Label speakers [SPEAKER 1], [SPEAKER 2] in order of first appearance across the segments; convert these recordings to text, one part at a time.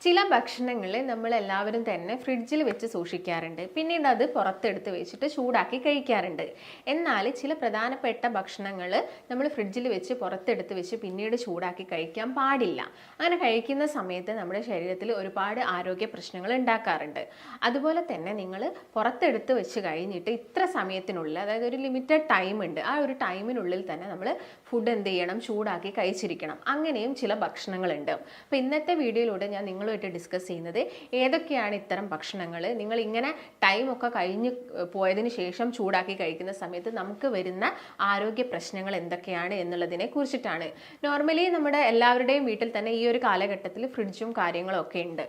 [SPEAKER 1] ചില ഭക്ഷണങ്ങൾ നമ്മളെല്ലാവരും തന്നെ ഫ്രിഡ്ജിൽ വെച്ച് സൂക്ഷിക്കാറുണ്ട്. പിന്നീട് അത് പുറത്തെടുത്ത് വെച്ചിട്ട് ചൂടാക്കി കഴിക്കാറുണ്ട്. എന്നാൽ ചില പ്രധാനപ്പെട്ട ഭക്ഷണങ്ങൾ നമ്മൾ ഫ്രിഡ്ജിൽ വെച്ച് പുറത്തെടുത്ത് വെച്ച് പിന്നീട് ചൂടാക്കി കഴിക്കാൻ പാടില്ല. അങ്ങനെ കഴിക്കുന്ന സമയത്ത് നമ്മുടെ ശരീരത്തിൽ ഒരുപാട് ആരോഗ്യ പ്രശ്നങ്ങൾ ഉണ്ടാക്കാറുണ്ട്. അതുപോലെ തന്നെ നിങ്ങൾ പുറത്തെടുത്ത് വെച്ച് കഴിഞ്ഞിട്ട് ഇത്ര സമയത്തിനുള്ളിൽ, അതായത് ഒരു ലിമിറ്റഡ് ടൈം ഉണ്ട്, ആ ഒരു ടൈമിനുള്ളിൽ തന്നെ നമ്മൾ ഫുഡ് എന്ത് ചെയ്യണം, ചൂടാക്കി കഴിച്ചിരിക്കണം. അങ്ങനെയും ചില ഭക്ഷണങ്ങളുണ്ട്. അപ്പോൾ ഇന്നത്തെ വീഡിയോയിലൂടെ ഞാൻ നിങ്ങളുമായിട്ട് ഡിസ്കസ് ചെയ്യുന്നത് ഏതൊക്കെയാണ് ഇത്തരം ഭക്ഷണങ്ങൾ. നിങ്ങൾ ഇങ്ങനെ ടൈമൊക്കെ കഴിഞ്ഞ് പോയതിന് ശേഷം ചൂടാക്കി കഴിക്കുന്ന സമയത്ത് നമുക്ക് വരുന്ന ആരോഗ്യ പ്രശ്നങ്ങൾ എന്തൊക്കെയാണ് എന്നുള്ളതിനെ കുറിച്ചിട്ടാണ്. നോർമലി നമ്മുടെ എല്ലാവരുടെയും വീട്ടിൽ തന്നെ ഈ ഒരു കാലഘട്ടത്തിൽ ഫ്രിഡ്ജും കാര്യങ്ങളും ഒക്കെ ഉണ്ട്.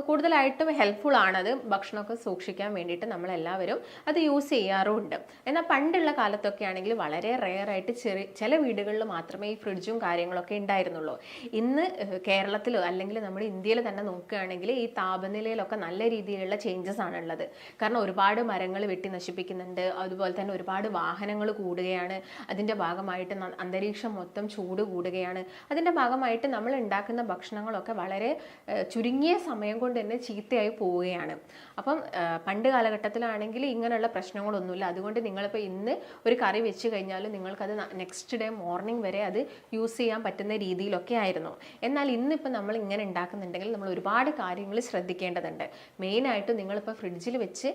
[SPEAKER 1] കൂടുതലായിട്ടും ഹെൽപ്ഫുൾ ആണത്. ഭക്ഷണമൊക്കെ സൂക്ഷിക്കാൻ വേണ്ടിയിട്ട് നമ്മളെല്ലാവരും അത് യൂസ് ചെയ്യാറുമുണ്ട്. എന്നാൽ പണ്ടുള്ള കാലത്തൊക്കെ ആണെങ്കിൽ വളരെ റെയറായിട്ട് ചില വീടുകളിൽ മാത്രമേ ഈ ഫ്രിഡ്ജും കാര്യങ്ങളൊക്കെ ഉണ്ടായിരുന്നുള്ളൂ. ഇന്ന് കേരളത്തിലോ അല്ലെങ്കിൽ നമ്മുടെ ഇന്ത്യയിൽ തന്നെ നോക്കുകയാണെങ്കിൽ ഈ താപനിലയിലൊക്കെ നല്ല രീതിയിലുള്ള ചേഞ്ചസ് ആണുള്ളത്. കാരണം ഒരുപാട് മരങ്ങൾ വെട്ടി നശിപ്പിക്കുന്നുണ്ട്, അതുപോലെ തന്നെ ഒരുപാട് വാഹനങ്ങൾ കൂടുകയാണ്. അതിൻ്റെ ഭാഗമായിട്ട് അന്തരീക്ഷം മൊത്തം ചൂട് കൂടുകയാണ്. അതിൻ്റെ ഭാഗമായിട്ട് നമ്മൾ ഉണ്ടാക്കുന്ന ഭക്ഷണങ്ങളൊക്കെ വളരെ ചുരുങ്ങിയ സമയം കൊണ്ട് തന്നെ ചീത്തയായി പോവുകയാണ്. അപ്പം പണ്ട് കാലഘട്ടത്തിലാണെങ്കിൽ ഇങ്ങനെയുള്ള പ്രശ്നങ്ങളൊന്നുമില്ല. അതുകൊണ്ട് നിങ്ങളിപ്പോൾ ഇന്ന് ഒരു കറി വെച്ച് കഴിഞ്ഞാൽ നിങ്ങൾക്കത് നെക്സ്റ്റ് ഡേ മോർണിംഗ് വരെ അത് യൂസ് ചെയ്യാൻ പറ്റുന്ന രീതിയിലൊക്കെ ആയിരുന്നു. എന്നാൽ ഇന്നിപ്പോൾ നമ്മൾ ഇങ്ങനെ ഉണ്ടാക്കുന്നുണ്ടെങ്കിൽ നമ്മൾ ഒരുപാട് കാര്യങ്ങൾ ശ്രദ്ധിക്കേണ്ടതുണ്ട്. മെയിനായിട്ട് നിങ്ങളിപ്പോൾ ഫ്രിഡ്ജിൽ വെച്ച്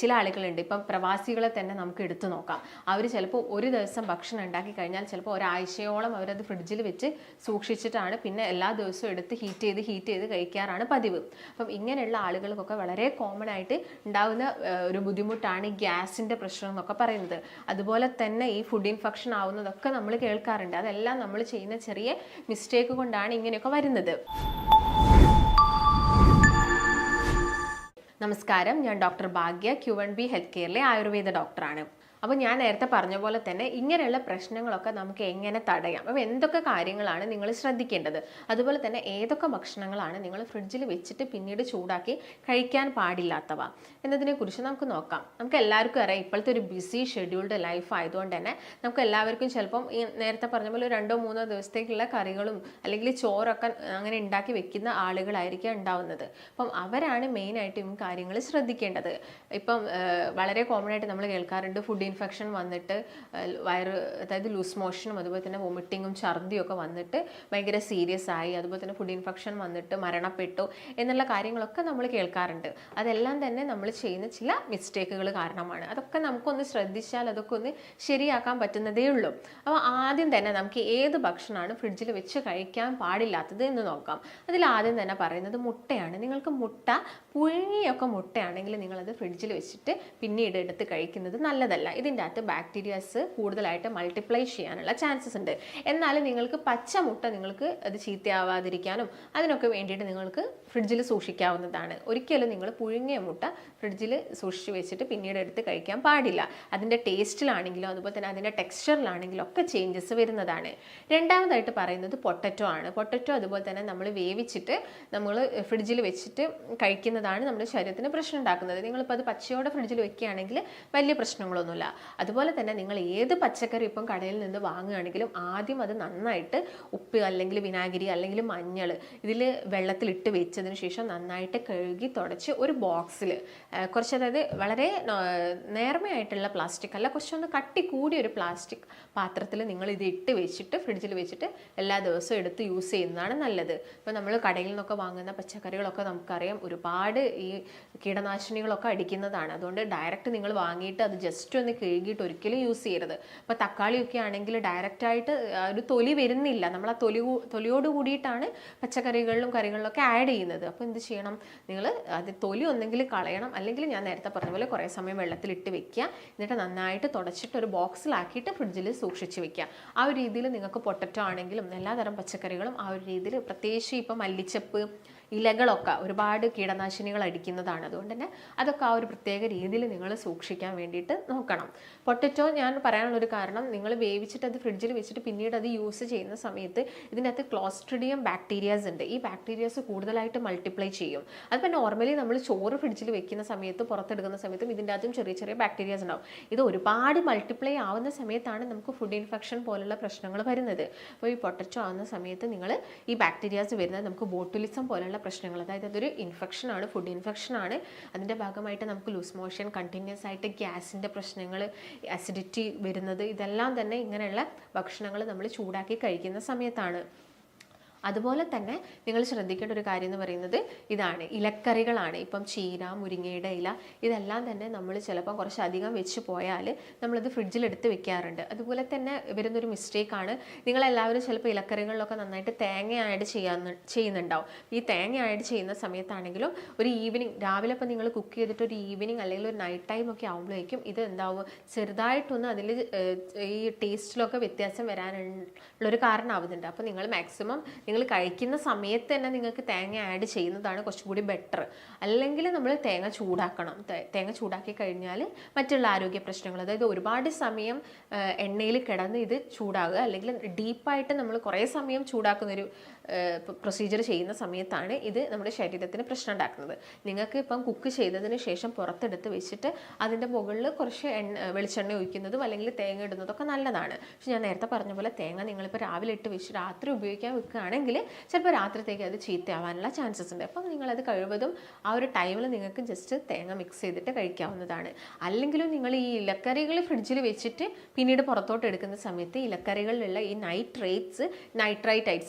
[SPEAKER 1] ചില ആളുകളുണ്ട്, ഇപ്പം പ്രവാസികളെ തന്നെ നമുക്ക് എടുത്തു നോക്കാം. അവർ ചിലപ്പോൾ ഒരു ദിവസം ഭക്ഷണം ഉണ്ടാക്കി കഴിഞ്ഞാൽ ചിലപ്പോൾ ഒരാഴ്ചയോളം അവരത് ഫ്രിഡ്ജിൽ വെച്ച് സൂക്ഷിച്ചിട്ടാണ് പിന്നെ എല്ലാ ദിവസവും എടുത്ത് ഹീറ്റ് ചെയ്ത് കഴിക്കാറാണ് പതിവ്. അപ്പം ഇങ്ങനെയുള്ള ആളുകൾക്കൊക്കെ വളരെ കോമൺ ആയിട്ട് ഉണ്ടാകുന്ന ഒരു ബുദ്ധിമുട്ടാണ് ഈ ഗ്യാസിൻ്റെ പ്രശ്നം എന്നൊക്കെ പറയുന്നത്. അതുപോലെ തന്നെ ഈ ഫുഡ് ഇൻഫെക്ഷൻ ആവുന്നതൊക്കെ നമ്മൾ കേൾക്കാറുണ്ട്. അതെല്ലാം നമ്മൾ ചെയ്യുന്ന ചെറിയ മിസ്റ്റേക്ക് കൊണ്ടാണ് ഇങ്ങനെയൊക്കെ വരുന്നത്. നമസ്കാരം, ഞാൻ ഡോക്ടർ ഭാഗ്യ, Q1B ഹെൽത്ത് കെയറിലെ ആയുർവേദ ഡോക്ടറാണ്. അപ്പോൾ ഞാൻ നേരത്തെ പറഞ്ഞ പോലെ തന്നെ ഇങ്ങനെയുള്ള പ്രശ്നങ്ങളൊക്കെ നമുക്ക് എങ്ങനെ തടയാം, അപ്പോൾ എന്തൊക്കെ കാര്യങ്ങളാണ് നിങ്ങൾ ശ്രദ്ധിക്കേണ്ടത്, അതുപോലെ തന്നെ ഏതൊക്കെ ഭക്ഷണങ്ങളാണ് നിങ്ങൾ ഫ്രിഡ്ജിൽ വെച്ചിട്ട് പിന്നീട് ചൂടാക്കി കഴിക്കാൻ പാടില്ലാത്തവ എന്നതിനെക്കുറിച്ച് നമുക്ക് നോക്കാം. നമുക്ക് എല്ലാവർക്കും അറിയാം, ഇപ്പോഴത്തെ ഒരു ബിസി ഷെഡ്യൂൾഡ് ലൈഫ് ആയതുകൊണ്ട് തന്നെ നമുക്ക് എല്ലാവർക്കും ചിലപ്പം ഈ നേരത്തെ പറഞ്ഞ പോലെ 2-3 ദിവസത്തേക്കുള്ള കറികളും അല്ലെങ്കിൽ ചോറൊക്കെ അങ്ങനെ ഉണ്ടാക്കി വെക്കുന്ന ആളുകളായിരിക്കും ഉണ്ടാവുന്നത്. അപ്പം അവരാണ് മെയിനായിട്ട് ഈ കാര്യങ്ങൾ ശ്രദ്ധിക്കേണ്ടത്. ഇപ്പം വളരെ കോമൺ ആയിട്ട് നമ്മൾ കേൾക്കാറുണ്ട്, ഫുഡ് ഇൻഫെക്ഷൻ വന്നിട്ട് വയറ്, അതായത് ലൂസ് മോഷനും അതുപോലെ തന്നെ വൊമിറ്റിങ്ങും ഛർദിയും ഒക്കെ വന്നിട്ട് ഭയങ്കര സീരിയസ് ആയി, അതുപോലെ തന്നെ ഫുഡ് ഇൻഫെക്ഷൻ വന്നിട്ട് മരണപ്പെട്ടു എന്നുള്ള കാര്യങ്ങളൊക്കെ നമ്മൾ കേൾക്കാറുണ്ട്. അതെല്ലാം തന്നെ നമ്മൾ ചെയ്യുന്ന ചില മിസ്റ്റേക്കുകൾ കാരണമാണ്. അതൊക്കെ നമുക്കൊന്ന് ശ്രദ്ധിച്ചാൽ അതൊക്കെ ഒന്ന് ശരിയാക്കാൻ പറ്റുന്നതേ ഉള്ളൂ. അപ്പോൾ ആദ്യം തന്നെ നമുക്ക് ഏത് ഭക്ഷണമാണ് ഫ്രിഡ്ജിൽ വെച്ച് കഴിക്കാൻ പാടില്ലാത്തത് എന്ന് നോക്കാം. അതിൽ ആദ്യം തന്നെ പറയുന്നത് മുട്ടയാണ്. നിങ്ങൾക്ക് മുട്ട, പുഴുങ്ങിയൊക്കെ മുട്ടയാണെങ്കിൽ നിങ്ങളത് ഫ്രിഡ്ജിൽ വെച്ചിട്ട് പിന്നീട് എടുത്ത് കഴിക്കുന്നത് നല്ലതല്ല. ഇതിൻ്റെ അകത്ത് ബാക്ടീരിയാസ് കൂടുതലായിട്ട് മൾട്ടിപ്ലൈ ചെയ്യാനുള്ള ചാൻസസ് ഉണ്ട്. എന്നാൽ നിങ്ങൾക്ക് പച്ച മുട്ട നിങ്ങൾക്ക് അത് ചീത്തയാവാതിരിക്കാനും അതിനൊക്കെ വേണ്ടിയിട്ട് നിങ്ങൾക്ക് ഫ്രിഡ്ജിൽ സൂക്ഷിക്കാവുന്നതാണ്. ഒരിക്കലും നിങ്ങൾ പുഴുങ്ങിയ മുട്ട ഫ്രിഡ്ജിൽ സൂക്ഷിച്ച് വെച്ചിട്ട് പിന്നീട് എടുത്ത് കഴിക്കാൻ പാടില്ല. അതിൻ്റെ ടേസ്റ്റിലാണെങ്കിലും അതുപോലെ തന്നെ അതിൻ്റെ ടെക്സ്ചറിലാണെങ്കിലും ഒക്കെ ചേഞ്ചസ് വരുന്നതാണ്. രണ്ടാമതായിട്ട് പറയുന്നത് പൊട്ടറ്റോ ആണ്. പൊട്ടറ്റോ അതുപോലെ തന്നെ നമ്മൾ വേവിച്ചിട്ട് നമ്മൾ ഫ്രിഡ്ജിൽ വെച്ചിട്ട് കഴിക്കുന്നതാണ് നമ്മുടെ ശരീരത്തിന് പ്രശ്നം ഉണ്ടാക്കുന്നത്. നിങ്ങളിപ്പോൾ അത് പച്ചയോടെ ഫ്രിഡ്ജിൽ വെക്കുകയാണെങ്കിൽ വലിയ പ്രശ്നങ്ങളൊന്നുമില്ല. അതുപോലെ തന്നെ നിങ്ങൾ ഏത് പച്ചക്കറി ഇപ്പം കടയിൽ നിന്ന് വാങ്ങുകയാണെങ്കിലും ആദ്യം അത് നന്നായിട്ട് ഉപ്പ് അല്ലെങ്കിൽ വിനാഗിരി അല്ലെങ്കിൽ മഞ്ഞൾ ഇതിൽ വെള്ളത്തിലിട്ട് വെച്ചതിന് ശേഷം നന്നായിട്ട് കഴുകി തുടച്ച് ഒരു ബോക്സിൽ കുറച്ച്, അതായത് വളരെ നേർമയായിട്ടുള്ള പ്ലാസ്റ്റിക് അല്ല, കുറച്ചൊന്ന് കട്ടി കൂടിയ ഒരു പ്ലാസ്റ്റിക് പാത്രത്തിൽ നിങ്ങൾ ഇത് ഇട്ട് വെച്ചിട്ട് ഫ്രിഡ്ജിൽ വെച്ചിട്ട് എല്ലാ ദിവസവും എടുത്ത് യൂസ് ചെയ്യുന്നതാണ് നല്ലത്. ഇപ്പോൾ നമ്മൾ കടയിൽ നിന്നൊക്കെ വാങ്ങുന്ന പച്ചക്കറികളൊക്കെ നമുക്കറിയാം ഒരുപാട് ഈ കീടനാശിനികളൊക്കെ അടിക്കുന്നതാണ്. അതുകൊണ്ട് ഡയറക്റ്റ് നിങ്ങൾ വാങ്ങിയിട്ട് അത് ജസ്റ്റ് ഒന്ന് കഴുകിയിട്ട് ഒരിക്കലും യൂസ് ചെയ്യരുത്. ഇപ്പോൾ തക്കാളിയൊക്കെ ആണെങ്കിൽ ഡയറക്റ്റായിട്ട് ഒരു തൊലി വരുന്നില്ല, നമ്മൾ ആ തൊലിയോട് കൂടിയിട്ടാണ് പച്ചക്കറികളിലും കറികളിലൊക്കെ ആഡ് ചെയ്യുന്നത്. അപ്പോൾ എന്ത് ചെയ്യണം, നിങ്ങൾ അത് തൊലി ഒന്നെങ്കിൽ കളയണം, അല്ലെങ്കിൽ ഞാൻ നേരത്തെ പറഞ്ഞ പോലെ കുറേ സമയം വെള്ളത്തിലിട്ട് വെക്കുക, എന്നിട്ട് നന്നായിട്ട് തുടച്ചിട്ട് ഒരു ബോക്സിലാക്കിയിട്ട് ഫ്രിഡ്ജിൽ സൂക്ഷിച്ച് വെക്കുക. ആ ഒരു രീതിയിൽ നിങ്ങൾക്ക് പൊട്ടറ്റോ ആണെങ്കിലും എല്ലാതരം പച്ചക്കറികളും ആ ഒരു രീതിയിൽ, പ്രത്യേകിച്ച് ഇപ്പം മല്ലിച്ചപ്പ് ഇലകളൊക്കെ ഒരുപാട് കീടനാശിനികൾ അടിക്കുന്നതാണ്. അതുകൊണ്ട് തന്നെ അതൊക്കെ ആ ഒരു പ്രത്യേക രീതിയിൽ നിങ്ങൾ സൂക്ഷിക്കാൻ വേണ്ടിയിട്ട് നോക്കണം. വേണം. പൊട്ടറ്റോ ഞാൻ പറയാനുള്ളൊരു കാരണം, നിങ്ങൾ വേവിച്ചിട്ട് അത് ഫ്രിഡ്ജിൽ വെച്ചിട്ട് പിന്നീട് അത് യൂസ് ചെയ്യുന്ന സമയത്ത് ഇതിനകത്ത് ക്ലോസ്ട്രിഡിയം ബാക്ടീരിയാസ് ഉണ്ട്. ഈ ബാക്ടീരിയാസ് കൂടുതലായിട്ട് മൾട്ടിപ്ലൈ ചെയ്യും. അതിപ്പോൾ നോർമലി നമ്മൾ ചോറ് ഫ്രിഡ്ജിൽ വെക്കുന്ന സമയത്ത് പുറത്തെടുക്കുന്ന സമയത്തും ഇതിൻ്റെ അകത്തും ചെറിയ ചെറിയ ബാക്ടീരിയാസ് ഉണ്ടാവും. ഇത് ഒരുപാട് മൾട്ടിപ്ലൈ ആവുന്ന സമയത്താണ് നമുക്ക് ഫുഡ് ഇൻഫെക്ഷൻ പോലുള്ള പ്രശ്നങ്ങൾ വരുന്നത്. അപ്പോൾ ഈ പൊട്ടറ്റോ ആവുന്ന സമയത്ത് നിങ്ങൾ ഈ ബാക്ടീരിയാസ് വരുന്നത് നമുക്ക് ബോട്ടുലിസം പോലുള്ള പ്രശ്നങ്ങൾ, അതായത് അതൊരു ഇൻഫെക്ഷനാണ്, ഫുഡ് ഇൻഫെക്ഷനാണ്. അതിൻ്റെ ഭാഗമായിട്ട് നമുക്ക് ലൂസ് മോഷൻ, കണ്ടിന്യൂസ് ആയിട്ട് ഗ്യാസിൻ്റെ പ്രശ്നങ്ങൾ, അസിഡിറ്റി വരുന്നത്, ഇതെല്ലാം തന്നെ ഇങ്ങനെയുള്ള ഭക്ഷണങ്ങൾ നമ്മൾ ചൂടാക്കി കഴിക്കുന്ന സമയത്താണ്. അതുപോലെ തന്നെ നിങ്ങൾ ശ്രദ്ധിക്കേണ്ട ഒരു കാര്യം എന്ന് പറയുന്നത് ഇതാണ്, ഇലക്കറികളാണ്. ഇപ്പം ചീര, മുരിങ്ങയുടെ ഇല, ഇതെല്ലാം തന്നെ നമ്മൾ ചിലപ്പോൾ കുറച്ചധികം വെച്ച് പോയാൽ നമ്മളത് ഫ്രിഡ്ജിലെടുത്ത് വെക്കാറുണ്ട്. അതുപോലെ തന്നെ വരുന്നൊരു മിസ്റ്റേക്കാണ്, നിങ്ങളെല്ലാവരും ചിലപ്പോൾ ഇലക്കറികളിലൊക്കെ നന്നായിട്ട് തേങ്ങ ആഡ് ചെയ്യുന്നുണ്ടാവും. ഈ തേങ്ങ ആഡ് ചെയ്യുന്ന സമയത്താണെങ്കിലും ഒരു ഈവനിങ്, രാവിലെ ഇപ്പം നിങ്ങൾ കുക്ക് ചെയ്തിട്ട് ഒരു ഈവനിങ് അല്ലെങ്കിൽ ഒരു നൈറ്റ് ടൈം ഒക്കെ ആകുമ്പോഴേക്കും ഇത് എന്താവും, ചെറുതായിട്ടൊന്ന് അതിൽ ഈ ടേസ്റ്റിലൊക്കെ വ്യത്യാസം വരാനുള്ളൊരു കാരണമാവുന്നുണ്ട്. അപ്പോൾ നിങ്ങൾ മാക്സിമം നിങ്ങൾ കഴിക്കുന്ന സമയത്ത് തന്നെ നിങ്ങൾക്ക് തേങ്ങ ആഡ് ചെയ്യുന്നതാണ് കുറച്ചുകൂടി ബെറ്റർ. അല്ലെങ്കിൽ നമ്മൾ തേങ്ങ ചൂടാക്കണം. തേങ്ങ ചൂടാക്കി കഴിഞ്ഞാൽ മറ്റുള്ള ആരോഗ്യ പ്രശ്നങ്ങൾ, അതായത് ഒരുപാട് സമയം എണ്ണയിൽ കിടന്ന് ഇത് ചൂടാകുക, അല്ലെങ്കിൽ ഡീപ്പായിട്ട് നമ്മൾ കുറേ സമയം ചൂടാക്കുന്നൊരു പ്രൊസീജിയർ ചെയ്യുന്ന സമയത്താണ് ഇത് നമ്മുടെ ശരീരത്തിന് പ്രശ്നം ഉണ്ടാക്കുന്നത്. നിങ്ങൾക്ക് ഇപ്പം കുക്ക് ചെയ്തതിന് ശേഷം പുറത്തെടുത്ത് വെച്ചിട്ട് അതിൻ്റെ മുകളിൽ കുറച്ച് വെളിച്ചെണ്ണ ഒഴിക്കുന്നതും അല്ലെങ്കിൽ തേങ്ങ ഇടുന്നതൊക്കെ നല്ലതാണ്. പക്ഷെ ഞാൻ നേരത്തെ പറഞ്ഞ പോലെ തേങ്ങ നിങ്ങളിപ്പോൾ രാവിലെ ഇട്ട് വെച്ച് രാത്രി ഉപയോഗിക്കാൻ വെക്കുകയാണെങ്കിൽ ചിലപ്പോൾ രാത്രിത്തേക്ക് അത് ചീത്തയാവാനുള്ള ചാൻസസ് ഉണ്ട്. അപ്പം നിങ്ങളത് കഴിവതും ആ ഒരു ടൈമിൽ നിങ്ങൾക്ക് ജസ്റ്റ് തേങ്ങ മിക്സ് ചെയ്തിട്ട് കഴിക്കാവുന്നതാണ്. അല്ലെങ്കിലും നിങ്ങൾ ഈ ഇലക്കറികൾ ഫ്രിഡ്ജിൽ വെച്ചിട്ട് പിന്നീട് പുറത്തോട്ട് എടുക്കുന്ന സമയത്ത് ഇലക്കറികളിലുള്ള ഈ നൈട്രൈറ്റ്സ്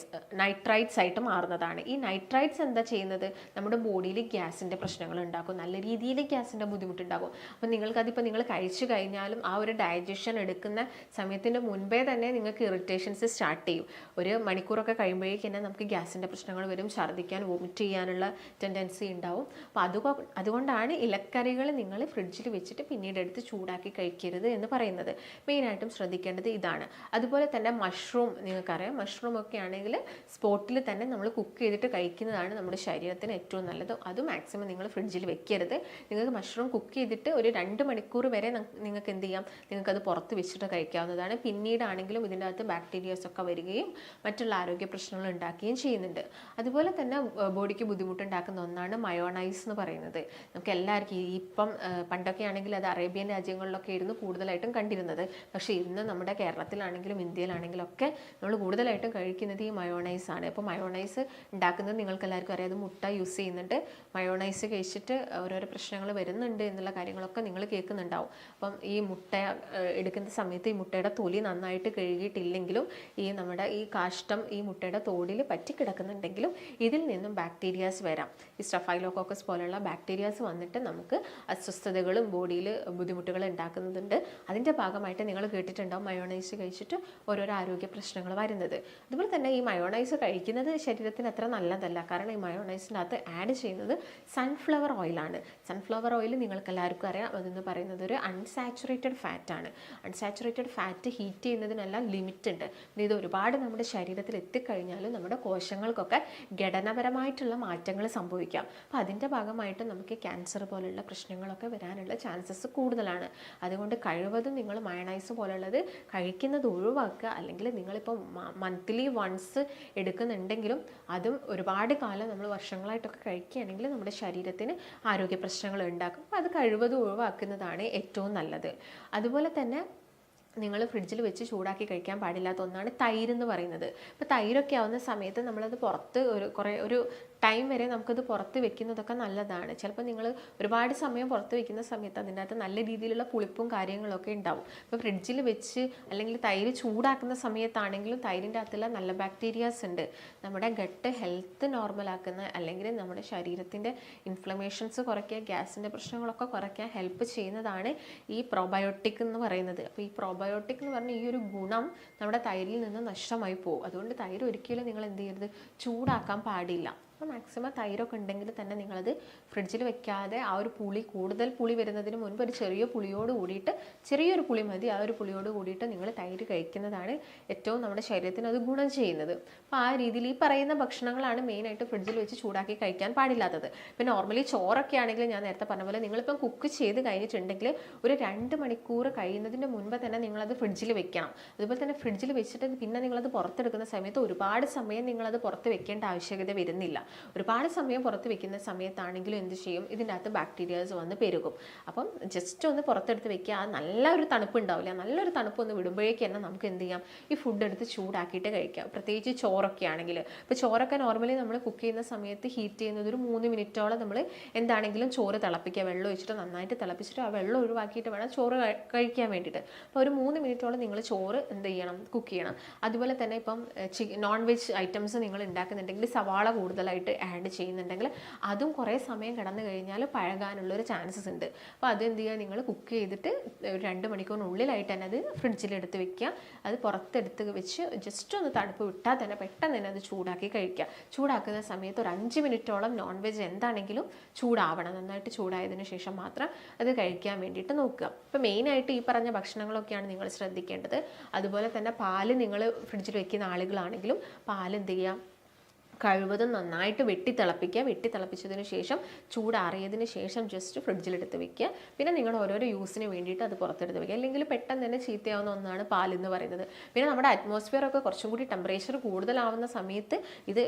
[SPEAKER 1] ആയിട്ട് മാറുന്നതാണ്. ഈ നൈട്രൈറ്റ്സ് എന്താ ചെയ്യുന്നത്, നമ്മുടെ ബോഡിയിൽ ഗ്യാസിൻ്റെ പ്രശ്നങ്ങൾ ഉണ്ടാക്കും, നല്ല രീതിയിൽ ഗ്യാസിൻ്റെ ബുദ്ധിമുട്ടുണ്ടാകും. അപ്പം നിങ്ങൾക്കതിപ്പോൾ നിങ്ങൾ കഴിച്ചു കഴിഞ്ഞാലും ആ ഒരു ഡൈജഷൻ എടുക്കുന്ന സമയത്തിൻ്റെ മുൻപേ തന്നെ നിങ്ങൾക്ക് ഇറിറ്റേഷൻസ് സ്റ്റാർട്ട് ചെയ്യും. ഒരു മണിക്കൂറൊക്കെ കഴിയുമ്പോഴേക്കും തന്നെ നമുക്ക് ഗ്യാസിൻ്റെ പ്രശ്നങ്ങൾ വരും, ഛർദ്ദിക്കാൻ, വോമിറ്റ് ചെയ്യാനുള്ള ടെൻഡൻസി ഉണ്ടാവും. അപ്പോൾ അതുകൊണ്ടാണ് ഇലക്കറികൾ നിങ്ങൾ ഫ്രിഡ്ജിൽ വെച്ചിട്ട് പിന്നീട് എടുത്ത് ചൂടാക്കി കഴിക്കരുത് എന്ന് പറയുന്നത്. മെയിനായിട്ടും ശ്രദ്ധിക്കേണ്ടത് ഇതാണ്. അതുപോലെ തന്നെ മഷ്റൂം, നിങ്ങൾക്കറിയാം മഷ്റൂം ഒക്കെ ആണെങ്കിൽ സ്പോട്ടിൽ തന്നെ നമ്മൾ കുക്ക് ചെയ്തിട്ട് കഴിക്കുന്നതാണ് നമ്മുടെ ശരീരത്തിന് ഏറ്റവും നല്ലത്. അത് മാക്സിമം നിങ്ങൾ ഫ്രിഡ്ജിൽ വെക്കരുത്. നിങ്ങൾക്ക് മഷ്റൂം കുക്ക് ചെയ്തിട്ട് ഒരു 2 മണിക്കൂർ വരെ നിങ്ങൾക്ക് എന്ത് ചെയ്യാം, നിങ്ങൾക്കത് പുറത്ത് വെച്ചിട്ട് കഴിക്കാവുന്നതാണ്. പിന്നീടാണെങ്കിലും ഇതിൻ്റെ അകത്ത് ബാക്ടീരിയാസ് ഒക്കെ വരികയും മറ്റുള്ള ആരോഗ്യ പ്രശ്നങ്ങൾ ഉണ്ടാക്കുകയും ചെയ്യുന്നുണ്ട്. അതുപോലെ തന്നെ ബോഡിക്ക് ബുദ്ധിമുട്ടുണ്ടാക്കുന്ന ഒന്നാണ് മയോണൈസ് എന്ന് പറയുന്നത്. നമുക്ക് എല്ലാവർക്കും ഇപ്പം പണ്ടൊക്കെ ആണെങ്കിൽ അത് അറേബ്യൻ രാജ്യങ്ങളിലൊക്കെ ആയിരുന്നു കൂടുതലായിട്ടും കണ്ടിരുന്നത്. പക്ഷേ ഇന്ന് നമ്മുടെ കേരളത്തിലാണെങ്കിലും ഇന്ത്യയിലാണെങ്കിലും ഒക്കെ നമ്മൾ കൂടുതലായിട്ടും കഴിക്കുന്നത് ഈ മയോണൈസ് ആണ്. അപ്പോൾ മയോണൈസ് ഉണ്ടാക്കുന്നത് നിങ്ങൾക്ക് എല്ലാവർക്കും അറിയാം, അത് മുട്ട യൂസ് ചെയ്യുന്നുണ്ട്. മയോണൈസ് കഴിച്ചിട്ട് ഓരോരോ പ്രശ്നങ്ങൾ വരുന്നുണ്ട് എന്നുള്ള കാര്യങ്ങളൊക്കെ നിങ്ങൾ കേൾക്കുന്നുണ്ടാവും. അപ്പം ഈ മുട്ട എടുക്കുന്ന സമയത്ത് ഈ മുട്ടയുടെ തൊലി നന്നായിട്ട് കഴുകിയിട്ടില്ലെങ്കിലും നമ്മുടെ ഈ കാഷ്ടം ഈ മുട്ടയുടെ തോടിൽ പറ്റിക്കിടക്കുന്നുണ്ടെങ്കിലും ഇതിൽ നിന്നും ബാക്ടീരിയാസ് വരാം. ഈ സ്റ്റഫൈലോകോക്കസ് പോലുള്ള ബാക്ടീരിയാസ് വന്നിട്ട് നമുക്ക് അസ്വസ്ഥതകളും ബോഡിയിൽ ബുദ്ധിമുട്ടുകൾ ഉണ്ടാക്കുന്നുണ്ട്. അതിൻ്റെ ഭാഗമായിട്ട് നിങ്ങൾ കേട്ടിട്ടുണ്ടാവും മയോണൈസ് കഴിച്ചിട്ട് ഓരോരോ ആരോഗ്യ പ്രശ്നങ്ങൾ വരുന്നത്. അതുപോലെ തന്നെ ഈ മയോണൈസ് കഴിക്കുന്നത് ശരീരത്തിന് അത്ര നല്ലതല്ല. കാരണം ഈ മയോണൈസിനകത്ത് ആഡ് ചെയ്യുന്നത് സൺഫ്ലവർ ഓയിലാണ്. സൺഫ്ലവർ ഓയിൽ നിങ്ങൾക്ക് എല്ലാവർക്കും അറിയാം, അതെന്ന് പറയുന്നത് ഒരു അൺസാച്ചുറേറ്റഡ് ഫാറ്റാണ്. അൺസാച്ചുറേറ്റഡ് ഫാറ്റ് ഹീറ്റ് ചെയ്യുന്നതിനെല്ലാം ലിമിറ്റ് ഉണ്ട്. ഇത് ഒരുപാട് നമ്മുടെ ശരീരത്തിൽ എത്തിക്കഴിഞ്ഞാലും നമ്മുടെ കോശങ്ങൾക്കൊക്കെ ഘടനാപരമായിട്ടുള്ള മാറ്റങ്ങൾ സംഭവിക്കാം. അപ്പോൾ അതിൻ്റെ ഭാഗമായിട്ട് നമുക്ക് ക്യാൻസർ പോലുള്ള പ്രശ്നങ്ങളൊക്കെ വരാനുള്ള ചാൻസസ് കൂടുതലാണ്. അതുകൊണ്ട് കഴിവതും നിങ്ങൾ മയണൈസ് പോലുള്ളത് കഴിക്കുന്നത് ഒഴിവാക്കുക. അല്ലെങ്കിൽ നിങ്ങളിപ്പോൾ മന്ത്ലി വൺസ് എടുക്കുന്നുണ്ടെങ്കിലും അതും ഒരുപാട് കാലം നമ്മൾ വർഷങ്ങളായിട്ടൊക്കെ കഴിക്കുകയാണെങ്കിൽ നമ്മുടെ ശരീരത്തിന് ആരോഗ്യ പ്രശ്നങ്ങൾ ഉണ്ടാക്കും. അപ്പോൾ അത് കഴിവതും ഒഴിവാക്കുന്നതാണ് ഏറ്റവും നല്ലത്. അതുപോലെ തന്നെ നിങ്ങൾ ഫ്രിഡ്ജിൽ വെച്ച് ചൂടാക്കി കഴിക്കാൻ പാടില്ലാത്ത ഒന്നാണ് തൈര് എന്ന് പറയുന്നത്. ഇപ്പോൾ തൈരൊക്കെ ആവുന്ന സമയത്ത് നമ്മളത് പുറത്ത് ഒരു ടൈം വരെ നമുക്കത് പുറത്ത് വെക്കുന്നതൊക്കെ നല്ലതാണ്. ചിലപ്പോൾ നിങ്ങൾ ഒരുപാട് സമയം പുറത്ത് വെക്കുന്ന സമയത്ത് അതിൻ്റെ അകത്ത് നല്ല രീതിയിലുള്ള പുളിപ്പും കാര്യങ്ങളൊക്കെ ഉണ്ടാവും. ഇപ്പോൾ ഫ്രിഡ്ജിൽ വെച്ച് അല്ലെങ്കിൽ തൈര് ചൂടാക്കുന്ന സമയത്താണെങ്കിലും തൈരിൻ്റെ അകത്തുള്ള നല്ല ബാക്ടീരിയാസ് ഉണ്ട്. നമ്മുടെ ഗട്ട് ഹെൽത്ത് നോർമലാക്കുന്ന അല്ലെങ്കിൽ നമ്മുടെ ശരീരത്തിൻ്റെ ഇൻഫ്ലമേഷൻസ് കുറയ്ക്കുക, ഗ്യാസിൻ്റെ പ്രശ്നങ്ങളൊക്കെ കുറയ്ക്കാൻ ഹെൽപ്പ് ചെയ്യുന്നതാണ് ഈ പ്രോബയോട്ടിക് എന്ന് പറയുന്നത്. അപ്പോൾ ഈ പ്രോബയോട്ടിക് എന്ന് പറഞ്ഞ ഈ ഒരു ഗുണം നമ്മുടെ തൈരിൽ നിന്ന് നഷ്ടമായി പോകും. അതുകൊണ്ട് തൈര് ഒരിക്കലും നിങ്ങൾ എന്ത് ചെയ്യരുത്, ചൂടാക്കാൻ പാടില്ല. അപ്പോൾ മാക്സിമം തൈരൊക്കെ ഉണ്ടെങ്കിൽ തന്നെ നിങ്ങളത് ഫ്രിഡ്ജിൽ വെക്കാതെ ആ ഒരു കൂടുതൽ പുളി വരുന്നതിന് മുൻപ് ഒരു ചെറിയ പുളിയോട് കൂടിയിട്ട്, ചെറിയൊരു പുളി മതി, ആ ഒരു പുളിയോട് കൂടിയിട്ട് നിങ്ങൾ തൈര് കഴിക്കുന്നതാണ് ഏറ്റവും നമ്മുടെ ശരീരത്തിന് അത് ഗുണം ചെയ്യുന്നത്. അപ്പോൾ ആ രീതിയിൽ ഈ പറയുന്ന ഭക്ഷണങ്ങളാണ് മെയിനായിട്ട് ഫ്രിഡ്ജിൽ വെച്ച് ചൂടാക്കി കഴിക്കാൻ പാടില്ലാത്തത്. ഇപ്പോൾ നോർമലി ചോറൊക്കെ ആണെങ്കിൽ ഞാൻ നേരത്തെ പറഞ്ഞ പോലെ നിങ്ങളിപ്പം കുക്ക് ചെയ്ത് കഴിഞ്ഞിട്ടുണ്ടെങ്കിൽ ഒരു 2 മണിക്കൂർ കഴിയുന്നതിൻ്റെ മുൻപ് തന്നെ നിങ്ങളത് ഫ്രിഡ്ജിൽ വെക്കണം. അതുപോലെ തന്നെ ഫ്രിഡ്ജിൽ വെച്ചിട്ട് പിന്നെ നിങ്ങളത് പുറത്തെടുക്കുന്ന സമയത്ത് ഒരുപാട് സമയം നിങ്ങളത് പുറത്ത് വെക്കേണ്ട ആവശ്യകത വരുന്നില്ല. ഒരുപാട് സമയം പുറത്ത് വെക്കുന്ന സമയത്താണെങ്കിലും എന്ത് ചെയ്യും, ഇതിൻ്റെ അകത്ത് ബാക്ടീരിയാസ് വന്ന് പെരുകും. അപ്പം ജസ്റ്റ് ഒന്ന് പുറത്തെടുത്ത് വെക്കുക. ആ നല്ലൊരു തണുപ്പ് ഉണ്ടാവില്ല, നല്ലൊരു തണുപ്പ് ഒന്ന് വിടുമ്പോഴേക്ക് തന്നെ നമുക്ക് എന്ത് ചെയ്യാം, ഈ ഫുഡ് എടുത്ത് ചൂടാക്കിയിട്ട് കഴിക്കാം. പ്രത്യേകിച്ച് ചോറൊക്കെ ആണെങ്കിൽ, ഇപ്പോൾ ചോറൊക്കെ നോർമലി നമ്മൾ കുക്ക് ചെയ്യുന്ന സമയത്ത് ഹീറ്റ് ചെയ്യുന്നത് ഒരു 3 മിനിറ്റോളം നമ്മൾ എന്താണെങ്കിലും ചോറ് തിളപ്പിക്കുക. വെള്ളം ഒഴിച്ചിട്ട് നന്നായിട്ട് തിളപ്പിച്ചിട്ട് ആ വെള്ളം ഒഴിവാക്കിയിട്ട് വേണം ചോറ് കഴിക്കാൻ വേണ്ടിയിട്ട്. അപ്പോൾ ഒരു 3 മിനിറ്റോളം നിങ്ങൾ ചോറ് എന്ത് ചെയ്യണം, കുക്ക് ചെയ്യണം. അതുപോലെ തന്നെ ഇപ്പം നോൺ വെജ് ഐറ്റംസ് നിങ്ങൾ ഉണ്ടാക്കുന്നുണ്ടെങ്കിൽ സവാള കൂടുതലായിട്ട് ആഡ് ചെയ്യുന്നുണ്ടെങ്കിൽ അതും കുറേ സമയം കിടന്നു കഴിഞ്ഞാൽ പഴകാനുള്ളൊരു ചാൻസസ് ഉണ്ട്. അപ്പോൾ അത് എന്ത് ചെയ്യുക, നിങ്ങൾ കുക്ക് ചെയ്തിട്ട് ഒരു 2 മണിക്കൂറിനുള്ളിലായിട്ട് തന്നെ അത് ഫ്രിഡ്ജിലെടുത്ത് വെക്കുക. അത് പുറത്തെടുത്ത് വെച്ച് ജസ്റ്റ് ഒന്ന് തണുപ്പ് വിട്ടാൽ തന്നെ പെട്ടെന്ന് തന്നെ അത് ചൂടാക്കി കഴിക്കുക. ചൂടാക്കുന്ന സമയത്ത് ഒരു 5 മിനിറ്റോളം നോൺ വെജ് എന്താണെങ്കിലും ചൂടാവണം. നന്നായിട്ട് ചൂടായതിനു ശേഷം മാത്രം അത് കഴിക്കാൻ വേണ്ടിയിട്ട് നോക്കുക. അപ്പോൾ മെയിനായിട്ട് ഈ പറഞ്ഞ ഭക്ഷണങ്ങളൊക്കെയാണ് നിങ്ങൾ ശ്രദ്ധിക്കേണ്ടത്. അതുപോലെ തന്നെ പാല് നിങ്ങൾ ഫ്രിഡ്ജിൽ വെക്കുന്ന ആളുകളാണെങ്കിലും പാൽ എന്ത് ചെയ്യുക, കഴിവതും നന്നായിട്ട് വെട്ടിത്തിളപ്പിച്ചതിന് ശേഷം ചൂടാറിയതിന് ശേഷം ജസ്റ്റ് ഫ്രിഡ്ജിലെടുത്ത് വെക്കുക. പിന്നെ നിങ്ങൾ ഓരോരോ യൂസിന് വേണ്ടിയിട്ട് അത് പുറത്തെടുത്ത് വെക്കുക. അല്ലെങ്കിൽ പെട്ടെന്ന് തന്നെ ചീത്തയാവുന്ന ഒന്നാണ് പാലെന്ന് പറയുന്നത്. പിന്നെ നമ്മുടെ അറ്റ്മോസ്ഫിയർ ഒക്കെ കുറച്ചും കൂടി ടെമ്പറേച്ചർ കൂടുതലാവുന്ന സമയത്ത് ഇത്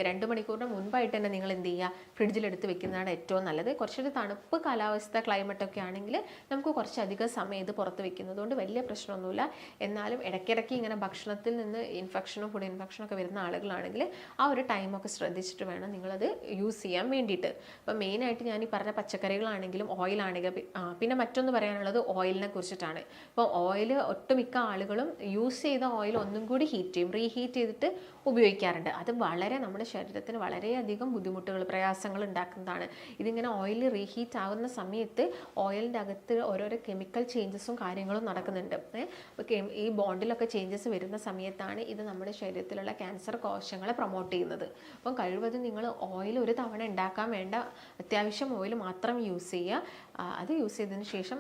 [SPEAKER 1] 2 മണിക്കൂറിന് മുൻപായിട്ട് തന്നെ നിങ്ങൾ എന്ത് ചെയ്യുക, ഫ്രിഡ്ജിലെടുത്ത് വെക്കുന്നതാണ് ഏറ്റവും നല്ലത്. കുറച്ചൊരു തണുപ്പ് കാലാവസ്ഥ ക്ലൈമറ്റൊക്കെ ആണെങ്കിൽ നമുക്ക് കുറച്ചധികം സമയം ഇത് പുറത്ത് വെക്കുന്നതുകൊണ്ട് വലിയ പ്രശ്നമൊന്നുമില്ല. എന്നാലും ഇടയ്ക്കിടയ്ക്ക് ഇങ്ങനെ ഭക്ഷണത്തിൽ നിന്ന് ഇൻഫെക്ഷനോ ഫുഡ് ഇൻഫെക്ഷനോ ഒക്കെ വരുന്ന ആളുകളാണെങ്കിൽ ആ ഒരു ടൈമൊക്കെ ശ്രദ്ധിച്ചിട്ട് വേണം നിങ്ങളത് യൂസ് ചെയ്യാൻ വേണ്ടിയിട്ട്. അപ്പോൾ മെയിനായിട്ട് ഞാൻ ഈ പറഞ്ഞ പച്ചക്കറികളാണെങ്കിലും ഓയിലാണെങ്കിലും പിന്നെ മറ്റൊന്ന് പറയാനുള്ളത് ഓയിലിനെ കുറിച്ചിട്ടാണ്. ഇപ്പോൾ ഓയിൽ ഒട്ടുമിക്ക ആളുകളും യൂസ് ചെയ്ത ഓയിൽ ഒന്നും കൂടി റീഹീറ്റ് ചെയ്തിട്ട് ഉപയോഗിക്കാറുണ്ട്. അത് വളരെ നമ്മുടെ ശരീരത്തിന് വളരെയധികം ബുദ്ധിമുട്ടുകൾ പ്രയാസങ്ങൾ ഉണ്ടാക്കുന്നതാണ്. ഇതിങ്ങനെ ഓയിൽ റീഹീറ്റ് ആകുന്ന സമയത്ത് ഓയിലിൻ്റെ അകത്ത് ഓരോരോ കെമിക്കൽ ചേഞ്ചസും കാര്യങ്ങളും നടക്കുന്നുണ്ട്. ഈ ബോണ്ടിലൊക്കെ ചേഞ്ചസ് വരുന്ന സമയത്താണ് ഇത് നമ്മുടെ ശരീരത്തിലുള്ള ക്യാൻസർ കോശങ്ങളെ പ്രൊമോട്ട് ചെയ്യുന്നത്. അപ്പം കഴിവതും നിങ്ങൾ ഓയിൽ ഒരു തവണ ഉണ്ടാക്കാൻ വേണ്ട അത്യാവശ്യം ഓയിൽ മാത്രം യൂസ് ചെയ്യുക. അത് യൂസ് ചെയ്തതിന് ശേഷം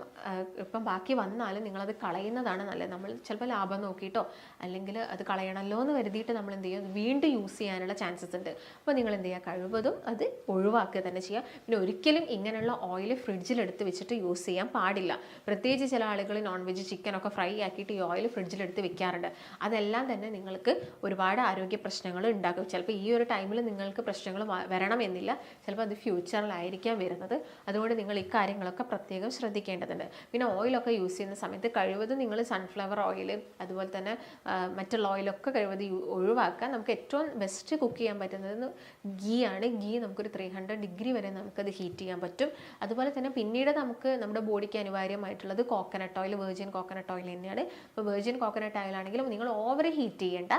[SPEAKER 1] ഇപ്പം ബാക്കി വന്നാലും നിങ്ങളത് കളയുന്നതാണ് നല്ലത്. നമ്മൾ ചിലപ്പോൾ ലാഭം നോക്കിയിട്ടോ അല്ലെങ്കിൽ അത് കളയണമല്ലോ എന്ന് കരുതിയിട്ട് നമ്മൾ എന്ത് ചെയ്യും, വീണ്ടും യൂസ് ചെയ്യാനുള്ള ചാൻസസ് ഉണ്ട്. അപ്പോൾ നിങ്ങൾ എന്ത് ചെയ്യുക, കഴിവതും അത് ഒഴിവാക്കുക തന്നെ ചെയ്യുക. പിന്നെ ഒരിക്കലും ഇങ്ങനെയുള്ള ഓയിൽ ഫ്രിഡ്ജിലെടുത്ത് വെച്ചിട്ട് യൂസ് ചെയ്യാൻ പാടില്ല. പ്രത്യേകിച്ച് ചില ആളുകൾ നോൺ വെജ് ചിക്കനൊക്കെ ഫ്രൈ ആക്കിയിട്ട് ഈ ഓയിൽ ഫ്രിഡ്ജിലെടുത്ത് വെക്കാറുണ്ട്. അതെല്ലാം തന്നെ നിങ്ങൾക്ക് ഒരുപാട് ആരോഗ്യ പ്രശ്നങ്ങൾ ഉണ്ടാക്കും. ചിലപ്പോൾ ഈ ഒരു ടൈമിൽ നിങ്ങൾക്ക് പ്രശ്നങ്ങൾ വരണമെന്നില്ല, ചിലപ്പോൾ അത് ഫ്യൂച്ചറിലായിരിക്കാം വരുന്നത്. അതുകൊണ്ട് നിങ്ങൾ ഈ കാര്യങ്ങളൊക്കെ പ്രത്യേകം ശ്രദ്ധിക്കേണ്ടതുണ്ട്. പിന്നെ ഓയിലൊക്കെ യൂസ് ചെയ്യുന്ന സമയത്ത് കഴിവതും നിങ്ങൾ സൺഫ്ലവർ ഓയിൽ അതുപോലെ തന്നെ മറ്റുള്ള ഓയിലൊക്കെ കഴിവതും ഒഴിവാക്കുക. നമുക്ക് ഏറ്റവും ബെസ്റ്റ് കുക്ക് ചെയ്യാൻ പറ്റുന്നത് ഗീ ആണ്. ഗീ നമുക്കൊരു 300 ഡിഗ്രി വരെ നമുക്കത് ഹീറ്റ് ചെയ്യാൻ പറ്റും. അതുപോലെ തന്നെ പിന്നീട് നമുക്ക് നമ്മുടെ ബോഡിക്ക് അനിവാര്യമായിട്ടുള്ളത് coconut oil, virgin coconut oil തന്നെയാണ്. ഇപ്പോൾ വെർജിൻ കോക്കനട്ട് ഓയിൽ ആണെങ്കിലും നിങ്ങൾ ഓവർ ഹീറ്റ് ചെയ്യേണ്ട,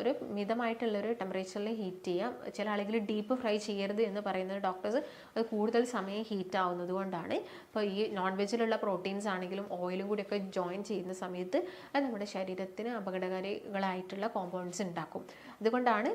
[SPEAKER 1] ഒരു മിതമായിട്ടുള്ളൊരു ടെമ്പറേച്ചറിൽ ഹീറ്റ് ചെയ്യാം. ചില ആളുകൾ ഡീപ്പ് ഫ്രൈ ചെയ്യരുത് എന്ന് പറയുന്നത് ഡോക്ടേഴ്സ് അത് കൂടുതൽ സമയം ഹീറ്റ് ആവുന്നത് കൊണ്ടാണ്. അപ്പോൾ ഈ നോൺ വെജിലുള്ള പ്രോട്ടീൻസ് ആണെങ്കിലും ഓയിലും കൂടിയൊക്കെ ജോയിൻ ചെയ്യുന്ന സമയത്ത് അത് നമ്മുടെ ശരീരത്തിന് അപകടകാരികളായിട്ടുള്ള കോമ്പൗണ്ട്സ് ഉണ്ടാക്കും. അതുകൊണ്ടാണ്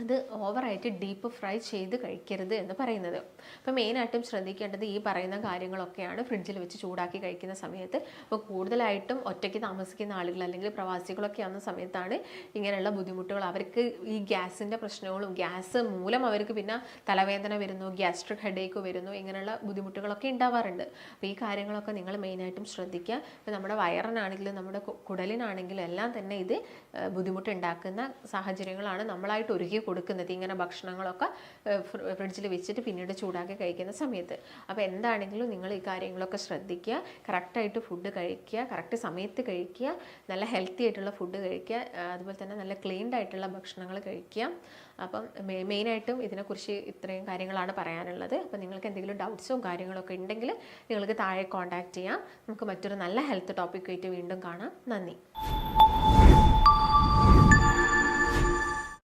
[SPEAKER 1] അത് ഓവറായിട്ട് ഡീപ്പ് ഫ്രൈ ചെയ്ത് കഴിക്കരുത് എന്ന് പറയുന്നത്. അപ്പോൾ മെയിനായിട്ടും ശ്രദ്ധിക്കേണ്ടത് ഈ പറയുന്ന കാര്യങ്ങളൊക്കെയാണ് ഫ്രിഡ്ജിൽ വെച്ച് ചൂടാക്കി കഴിക്കുന്ന സമയത്ത്. അപ്പോൾ കൂടുതലായിട്ടും ഒറ്റയ്ക്ക് താമസിക്കുന്ന ആളുകൾ അല്ലെങ്കിൽ പ്രവാസികളൊക്കെ ആവുന്ന സമയത്താണ് ഇങ്ങനെയുള്ള ബുദ്ധിമുട്ടുകൾ. അവർക്ക് ഈ ഗ്യാസിൻ്റെ പ്രശ്നങ്ങളും ഗ്യാസ് മൂലം അവർക്ക് പിന്നെ തലവേദന വരുന്നു, ഗ്യാസ്ട്രിക് ഹെഡേക്ക് വരുന്നു, ഇങ്ങനെയുള്ള ബുദ്ധിമുട്ടുകളൊക്കെ ഉണ്ടാവാറുണ്ട്. അപ്പോൾ ഈ കാര്യങ്ങളൊക്കെ നിങ്ങൾ മെയിനായിട്ടും ശ്രദ്ധിക്കുക. ഇപ്പോൾ നമ്മുടെ വയറിനാണെങ്കിലും നമ്മുടെ കുടലിനാണെങ്കിലും എല്ലാം തന്നെ ഇത് ബുദ്ധിമുട്ടുണ്ടാക്കുന്ന സാഹചര്യങ്ങളാണ് നമ്മളായിട്ട് ഒരുക്കി കൊടുക്കുന്നത് ഇങ്ങനെ ഭക്ഷണങ്ങളൊക്കെ ഫ്രിഡ്ജിൽ വെച്ചിട്ട് പിന്നീട് ചൂടാക്കി കഴിക്കുന്ന സമയത്ത്. അപ്പോൾ എന്താണെങ്കിലും നിങ്ങൾ ഈ കാര്യങ്ങളൊക്കെ ശ്രദ്ധിക്കുക. കറക്റ്റായിട്ട് ഫുഡ് കഴിക്കുക, കറക്റ്റ് സമയത്ത് കഴിക്കുക, നല്ല ഹെൽത്തി ആയിട്ടുള്ള ഫുഡ് കഴിക്കുക, അതുപോലെ തന്നെ നല്ല ക്ലീൻഡ് ആയിട്ടുള്ള ഭക്ഷണങ്ങൾ കഴിക്കുക. അപ്പം മെയിനായിട്ടും ഇതിനെക്കുറിച്ച് ഇത്രയും കാര്യങ്ങളാണ് പറയാനുള്ളത്. അപ്പോൾ നിങ്ങൾക്ക് എന്തെങ്കിലും ഡൗട്ട്സോ കാര്യങ്ങളൊക്കെ ഉണ്ടെങ്കിൽ നിങ്ങൾക്ക് താഴെ കോൺടാക്റ്റ് ചെയ്യാം. നമുക്ക് മറ്റൊരു നല്ല ഹെൽത്ത് ടോപ്പിക്കായിട്ട് വീണ്ടും കാണാം. നന്ദി.